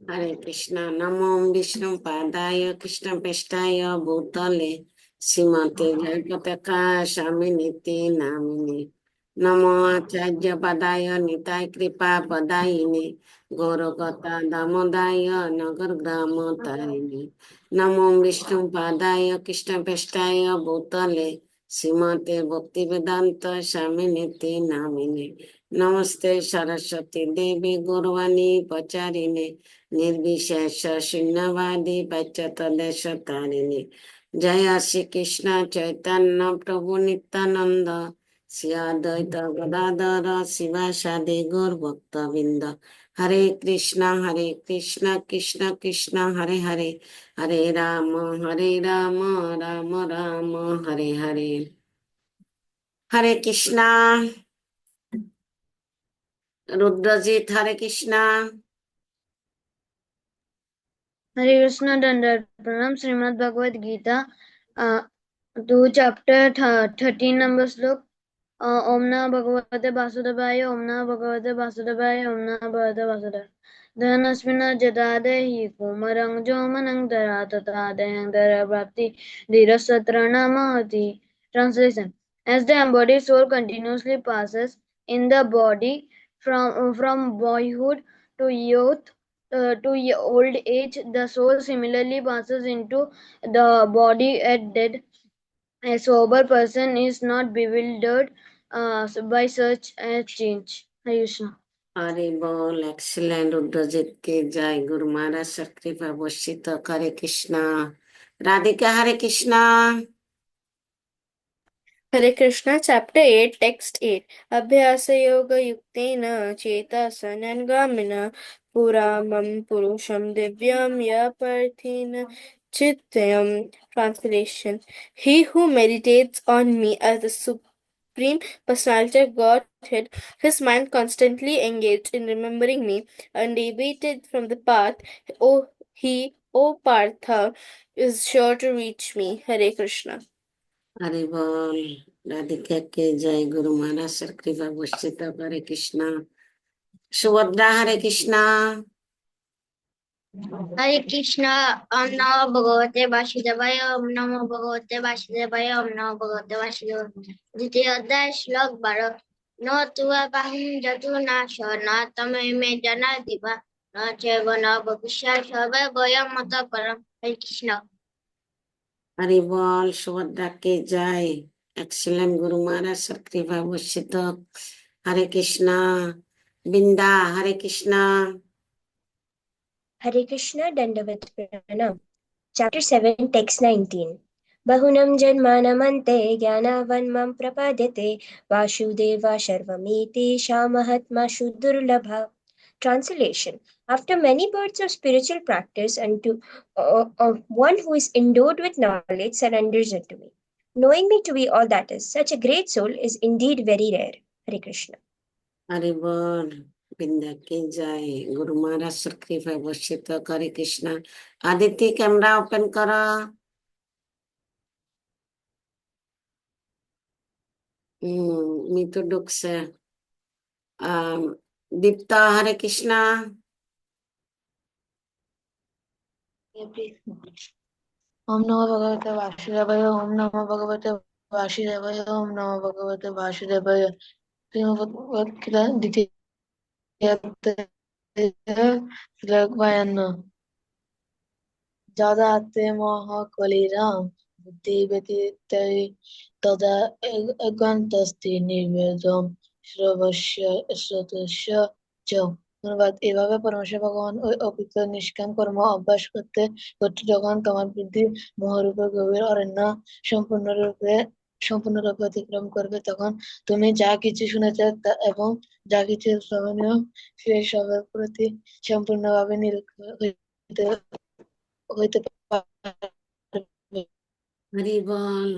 हरे कृष्णा नमो विष्णु पादाय कृष्ण पृष्ठाय भूतले श्रीमते जयपताका स्वामिनीति नामिने नमो आचार्य पदाय निताय कृपा पदायिने गौरकथा दामोदाय नगर ग्राम तारिणे नमो विष्णु पादाय कृष्ण पृष्ठाय भूतले श्रीमते भक्ति वेदांत स्वामिनीति नामिने नमस्ते सरस्वती देवी गौरवाणी पचारिणे निर्विशेष शून्यवादी पश्चात देश तारिणी जय श्री कृष्ण चैतन्य प्रभु नित्यानंद श्री अद्वैत गदाधर शिवासादि गौर भक्त बिंद हरे कृष्ण कृष्ण कृष्ण हरे हरे हरे राम राम राम हरे हरे हरे कृष्णा रुद्रजीत हरे कृष्णा हरे कृष्ण दंडवत प्रणाम। श्रीमद् भगवद गीता 2 chapter 13 number श्लोक। ओम नमः भगवते वासुदेवाय ओम नमः भगवते वासुदेवाय ओम नमः भगवते वासुदेवाय धनस्मिन् जदादेहि कुमरं जोमनं दरा तथा देहं दरा प्राप्ति धीरसत्र नमति। Translation: As the embodied soul continuously passes in the body from boyhood to youth to old age, the soul similarly passes into the body at death. A sober person is not bewildered by such a change. Hare Krishna. हरे बोल excellent रुद्रजीत के जय गुरु महाराज कृपा वर्षित हरे कृष्णा राधिका हरे Krishna Hare Krishna, Chapter 8, Text 8. Abhyasa Yoga Yuktena Chetasanangamina Puramam Purusham Divyam Yaparthina Chittayam. Translation: He who meditates on me as the Supreme Personality of Godhead, his mind constantly engaged in remembering me, undeviated from the path, O Partha, is sure to reach me. Hare Krishna. हरे बोल राधिका के जय गुरु महाराज कृपा वर्षित हरे कृष्णा सुभद्रा हरे कृष्णा हरे कृष्णा ओम नमो भगवते वासुदेवाय ओम नमो भगवते वासुदेवाय ओम नमो भगवते वासुदेवाय द्वितीय अध्याय श्लोक 12 न तुवा बाहुं जतु नाश न तमे मे जना दिवा न चैव न भविष्य सर्वे वयं मत परम। हरे कृष्णा। हरे बोल सुभद्रा के जय एक्सीलेंट गुरु महाराज कृपा वर्षित हरे कृष्णा बिंदा हरे Krishna Hare Krishna Dandavat Pranam. Chapter 7, Text 19. Bahunam Janmanamante Gyanavanmam Prapadyate Vasudeva Sharvamiti Shamahatma Shuddurlabha. Translation: After many births of spiritual practice, and to one who is endowed with knowledge surrenders unto me. Knowing me to be all that is, such a great soul is indeed very rare. Hare Krishna. हरे बोल बिंदा के जय गुरु महाराज कृपा वर्षित हरे Krishna Aditya camera open करो मीतु डुक से दीप्ता हरे कृष्णा ओम नमो भगवते वासुदेवाय ओम नमो भगवते वासुदेवाय ओम नमो भगवते वासुदेवाय श्रीमद्भगवद्गीता द्वितीय अध्याय श्लोक 52 जादाते मोह कलिराम बुद्धि व्यतीते तदा अगन्तस्ति निर्वेदम শ্রবস্য শ্রোতস্য চ। ধন্যবাদ। এভাবে পরমেশ্বর ভগবান ওই অকৃত নিষ্কাম কর্ম অভ্যাস করতে করতে যখন তোমার বুদ্ধি মোহরূপে গভীর অরণ্য সম্পূর্ণরূপে সম্পূর্ণরূপে অতিক্রম করবে, তখন তুমি যা কিছু শুনেছ এবং যা কিছু শ্রবণীয় সে সবের প্রতি সম্পূর্ণভাবে নিরীক্ষ হইতে হইতে পারবে। हरि बोल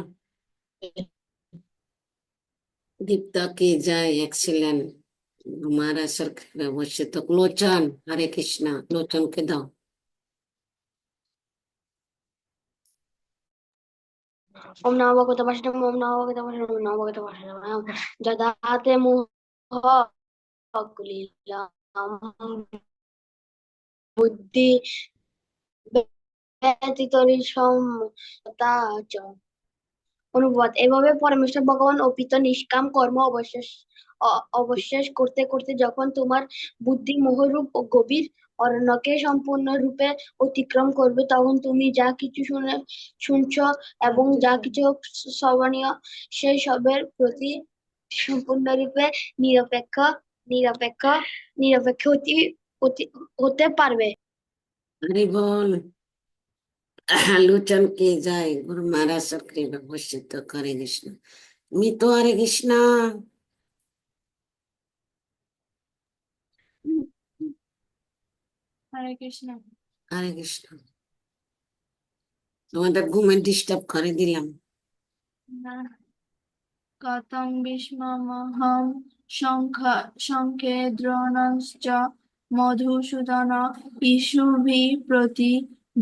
दीप्ता के जय एक्सीलेंट हमारा सर वर्षित लोचन हरे कृष्णा लोचन के दो ओम नमो भगवते वासुदेवाय ओम नमो भगवते वासुदेवाय ओम नमो भगवते वासुदेवाय जदाते मोह कलिलाम বুদ্ধি ব্যতীত সমতা চ। অনুবাদ: এভাবে পরমেশ্বর ভগবান অর্পিত নিষ্কাম কর্ম অবশেষ করতে করতে যখন তোমার বুদ্ধি মোহরূপ ও গভীর অরণ্যকে সম্পূর্ণরূপে অতিক্রম করবে, তখন তুমি যা কিছু শুনছ এবং যা কিছু শ্রবণীয় সেই সবের প্রতি সম্পূর্ণরূপে নিরপেক্ষ নিরপেক্ষ নিরপেক্ষ হতে পারবে। हरि बोल। लोचन के जाए गुरु महाराज सर कृपा वर्षित करे कृष्ण। मितो हरे कृष्ण। হরে কৃষ্ণ। हरे कृष्ण। তোমাদের ঘুমে ডিস্টার্ব করে দিলাম। না, কতং ভীষ্মমহং শঙ্খে দ্রোণশ্চ মধুসূদন ইষুভিः প্রতি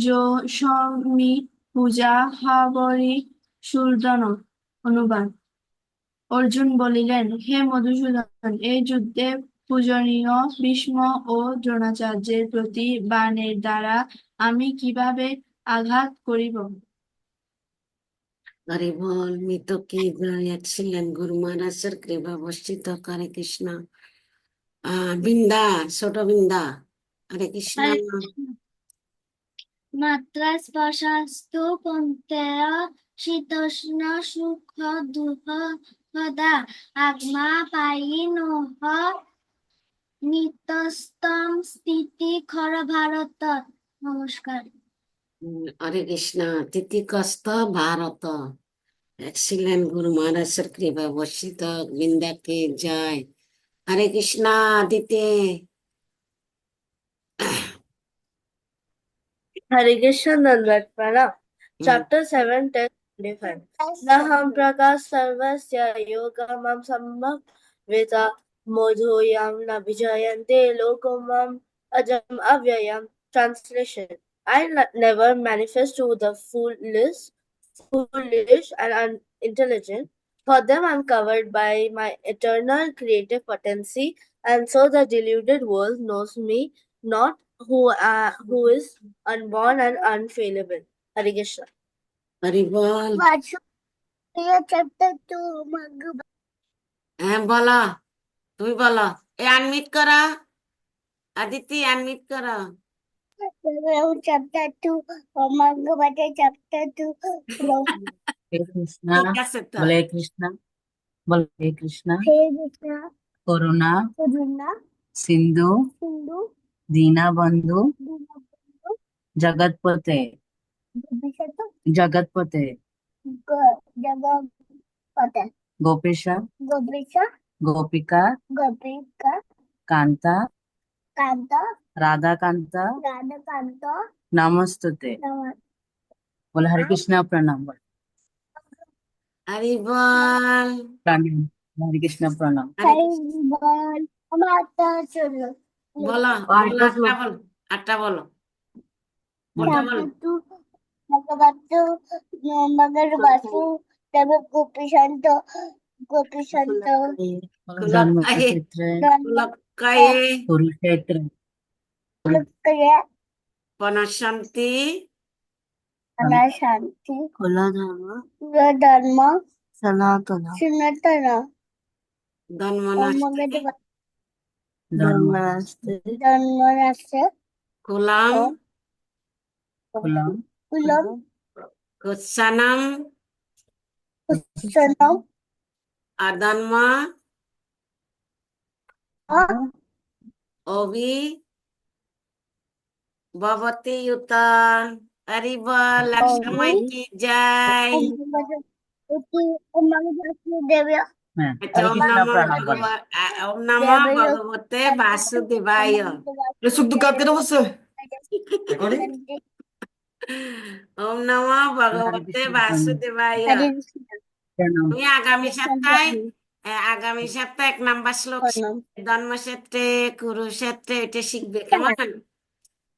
যোষমি পূজা হাবরি সুরদন। অনুবাদ: অর্জুন বলিলেন, হে মধুসূদন, এই যুদ্ধে পূজনীয় ভীষ্ম ও দ্রোণাচার্যের প্রতি বাণের দ্বারা আমি কিভাবে আঘাত করিব? हरि बोल। मितो की जाए एक्सीलेंट गुरु महाराज सर कृपा वर्षित करे कृष्ण। বৃন্দা, ছোট বৃন্দা, হরে কৃষ্ণ। মাত্রা স্পর্শাস্তু কৌন্তেয় শীতোষ্ণ সুখ দুঃখদা আগমা পায়িনোঃ নিতস্তং স্থিতি খর ভারত। নমস্কার। हरे कृष्ण। तिथि कस्त भारत। एक्सीलेंट गुरु महाराज सर कृपा वर्षित वृंदा के जय। हरे Krishna Aditya. Hare Krishna Dandavat Pranam. Chapter 7, Text 25. Naham prakas sarvasya yogamam sambhaveta modhoyam na vijayante lokamam ajam avyayam. Translation: I never manifest to the foolish and unintelligent. For them I am covered by my eternal creative potency, and so the deluded world knows me not, who is unborn and unfailable. Hare Krishna. Hari बोल। chapter 2 হ্যাঁ বলো, তুমি বলো। Unmute করা, Aditi unmute করা। chapter 2 Bhagavata chapter 2 हे कृष्णा ঠিক আছে তো। बोले कृष्णा बोले हे कृष्णा Hey Krishna करुणा Karuna Sindhu Sindhu Deenbandhu Dinabandhu जगतपते Vibhishata जगतपते Jagapata Gopesh Gopesha गोपिका Gopika Kanta Kanta Radha Kanta Radhakanta नमस्तुते। बोले हरे कृष्णा प्रणाम। बोले হরি বল। प्रणाम हरे कृष्णा प्रणाम। হরে Haribol Amata Cholo বলো, और বলো, दस আটটা लोग বলো, আটটা বলো, কোনটা বলো? Chapter 2 Bhagavata Bhagavasu Tebe Gopishanto जन्म কুলকায়ে, क्षेत्र কুলকায়ে कुरुक्षेत्र Kaya পনশন্তি Anashanti कुल धर्म Dharma सनातन Sinatana ধন্মনাস্তে धर्मरास्ते Dharmarasya column coulomb Ulam কুৎসানাম Sanam অধর্ম অভি ভবতি ইউত। হরি বল। লক্ষ্মী কি জয়। Devya আচ্ছা, हरे ওম कृष्णा নমো प्रणाम। बोले ওম নমো ভগবতে বাসুদেবায়। ওম নমো हरे ভগবতে कृष्णा বাসুদেবায়। प्रणाम। তুমি আগামী সপ্তাহে 1 নম্বর শ্লোক শিখবে। ধর্মক্ষেত্রে কুরুক্ষেত্রে এটা শিখবে, কেমন?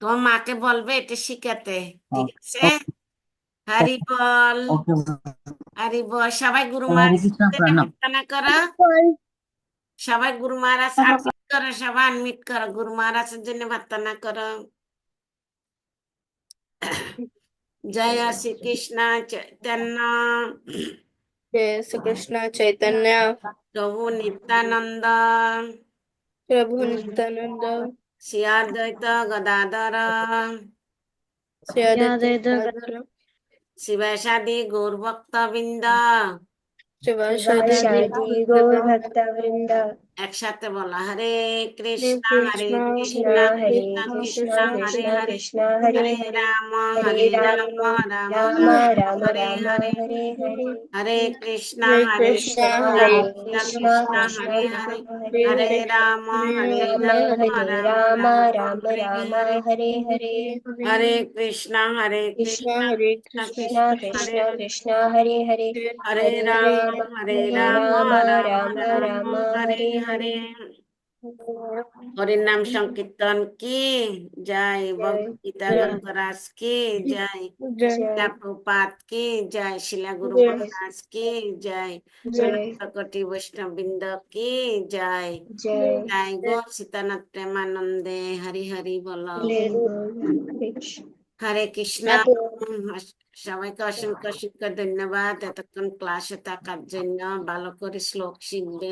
তোমার মাকে বলবে এটা শিখাতে, ঠিক আছে? হরি বল। ओके হরি বল। সবাই গুরু बोले हरे মহারাজ कृष्णा प्रणाम। প্রার্থনা করো। সবাই গুরু মহারাজ আনমিট করো, সবাই আনমিট করো, গুরু মহারাজের জন্য প্রার্থনা করো। জয় শ্রীকৃষ্ণ চৈতন্য जय श्री कृष्ण चैतन्य প্রভু নিত্যানন্দ प्रभु नित्यानंद শ্রী অদ্বৈত গদাধর श्री आदित्य यादव गदाधर শিবাসাদি গৌরভক্তবৃন্দ शिवासादि शिवाशादि गौरभक्तवृन्द একসাথে বলা হরে কৃষ্ণ হরে कृष्ण কৃষ্ণ हरे কৃষ্ণ कृष्ण কৃষ্ণ হরে कृष्ण হরে कृष्ण हरे হরে हरे রাম हरे राम রাম राम राम হরে राम হরে हरे हरे हरे कृष्ण हरे हरे कृष्ण कृष्ण हरे कृष्ण कृष्ण कृष्ण कृष्ण हरे कृष्ण हरे हरे हरे हरे राम हरे राम राम हरे राम राम राम राम हरे राम हरे हरे हरे हरे कृष्ण हरे कृष्ण कृष्ण हरे कृष्ण कृष्ण कृष्ण हरे हरे कृष्ण हरे हरे हरे हरे राम हरे हरे राम राम राम राम राम राम हरे हरे हरे हरे हरि नाम संकीर्तन की जय जय भगवत गीता जय ग्रंथराज की जय जय जय प्रभुपाद की जय शिला गुरु जय महाराज की जय जय जय कोटि वैष्णव वृंद की जय जय जय गो सीतानाथ प्रेमानंदे हरि हरि बोलो हरे बोल हरे कृष्ण হরে কৃষ্ণ সবাইকে অসংখ্য অসংখ্য ধন্যবাদ এতক্ষণ ক্লাসে থাকার জন্য ভালো করে শ্লোক শিখবে